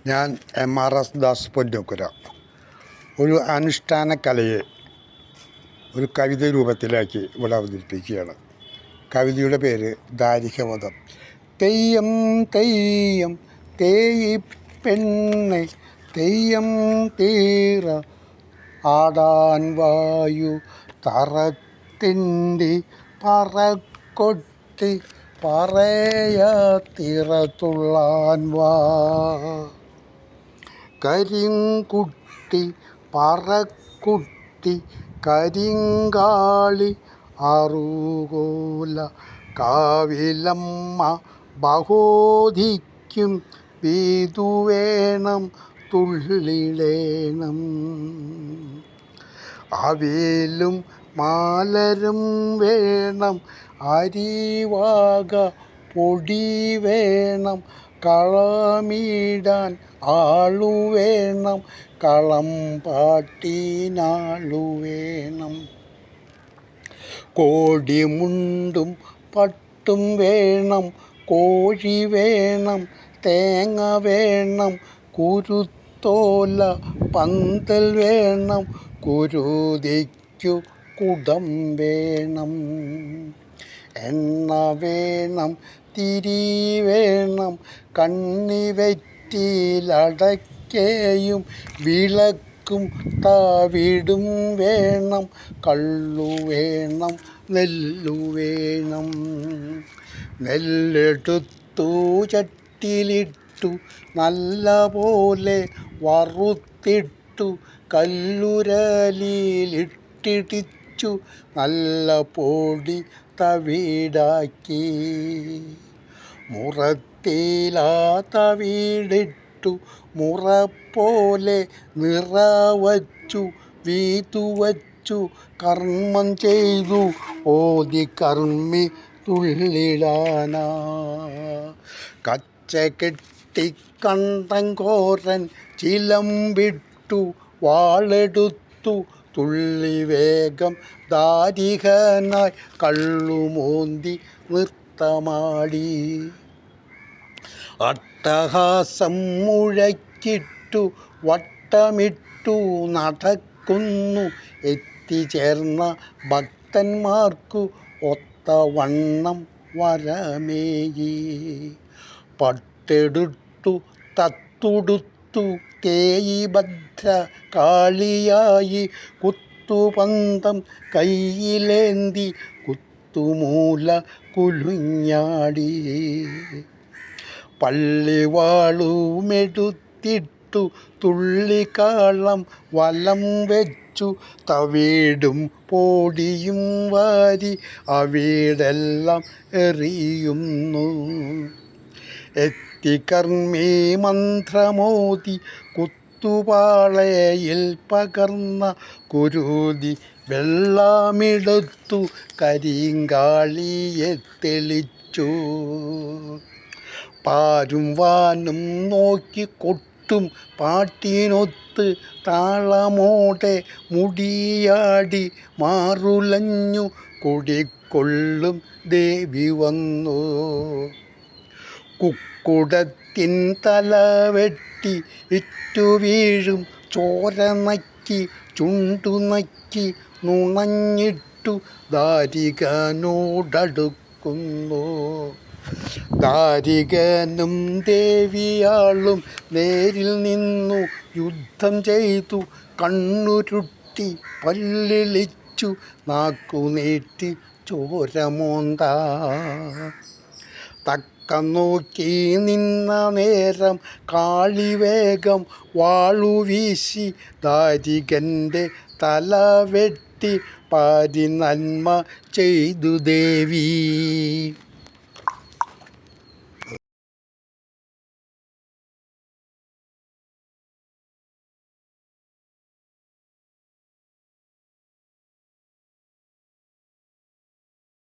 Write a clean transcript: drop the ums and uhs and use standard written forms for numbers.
ഞാൻ MRS ദാസ് പൊന്നോക്കുര. ഒരു അനുഷ്ഠാന കലയെ ഒരു കവിത രൂപത്തിലാക്കി ഇവിടെ അവതരിപ്പിക്കുകയാണ്. കവിതയുടെ പേര് ദാരികമതം. തെയ്യം തെയ്യം തേയി പെണ്ണെ തെയ്യം തീറ ആടാൻ വായു തറത്തിണ്ടി പറക്കൊട്ടി പറയത്തിറത്തുള്ളാൻ വാ. കരിങ്കുട്ടി പറക്കുട്ടി കരിങ്കാളി അറുകോല കാവിലമ്മ ബഹോധിക്കും വീതുവേണം തുള്ളിടേണം. അവിലും മാലരും വേണം അരിവാക പൊടി വേണം കളമിടാൻ ആളു വേണം കളം പാട്ടിനാളു വേണം. കോടിമുണ്ടും പട്ടും വേണം കോഴി വേണം തേങ്ങ വേണം കുരുത്തോല പന്തൽ വേണം കുരുതിക്കു കുടം വേണം. എണ്ണ വേണം തിരി വേണം കണ്ണിവറ്റിലടക്കയും വിളക്കും തവിടും വേണം കള്ളു വേണം നെല്ലു വേണം. നെല്ലെടുത്തു ചട്ടിലിട്ടു നല്ല പോലെ വറുത്തിട്ടു കല്ലുരലിലിട്ടിടിച്ചു നല്ല പൊടി തവിടാക്കി. മുറത്തിലാ തവിടിട്ടു മുറപ്പോലെ നിറവച്ചു വീതുവച്ചു കർമ്മം ചെയ്തു ഓതി കർമ്മി തുള്ളിടാനാ. കച്ച കെട്ടി കണ്ടങ്കോരൻ ചിലമ്പിട്ടു വാളെടുത്തു തുള്ളി വേഗം ദാരികനായി കള്ളുമോന്തി നൃത്തമാടി. അട്ടഹാസം മുഴക്കിട്ടു വട്ടമിട്ടു നടക്കുന്നു എത്തിച്ചേർന്ന ഭക്തന്മാർക്കു ഒത്തവണ്ണം വരമേകി. പട്ടെടുത്തു തത്തുടുത്തു തേയി ഭദ്ര കാളിയായി കുത്തുപന്തം കയ്യിലേന്തി കുത്തുമൂല കുലുഞ്ഞാടി. പള്ളിവാളുമെടുത്തിട്ടു തുള്ളിക്കാളം വലം വെച്ചു തവിടും പൊടിയും വാരി അവിടെല്ലാം എറിയുന്നു. എത്തിക്കർമ്മി മന്ത്രമോതി കുത്തുപാളയിൽ പകർന്ന കുരുതി വെള്ളമെടുത്തു കരിങ്കാളിയെ തെളിച്ചു. പാരും വാനും നോക്കി കൊട്ടും പാട്ടിനൊത്ത് താളമോടെ മുടിയാടി മാറുലഞ്ഞു കുടിക്കൊള്ളും ദേവി വന്നു. കുക്കുടത്തിൻ തലവെട്ടി ഇറ്റു വീഴും ചോര നക്കി ചുണ്ടു നക്കി നുണഞ്ഞിട്ടു ദാരികനോടടുക്കുന്നു. ദാരികനും ദേവിയാളും നേരിൽ നിന്നു യുദ്ധം ചെയ്തു കണ്ണുരുട്ടി പല്ലിളിച്ചു നാക്കുനീട്ടി ചോരമോന്ത. തക്ക നോക്കി നിന്ന നേരം കാളിവേഗം വാളുവീശി ദാരികൻ്റെ തല വെട്ടി പാരി നന്മ ചെയ്തു ദേവി.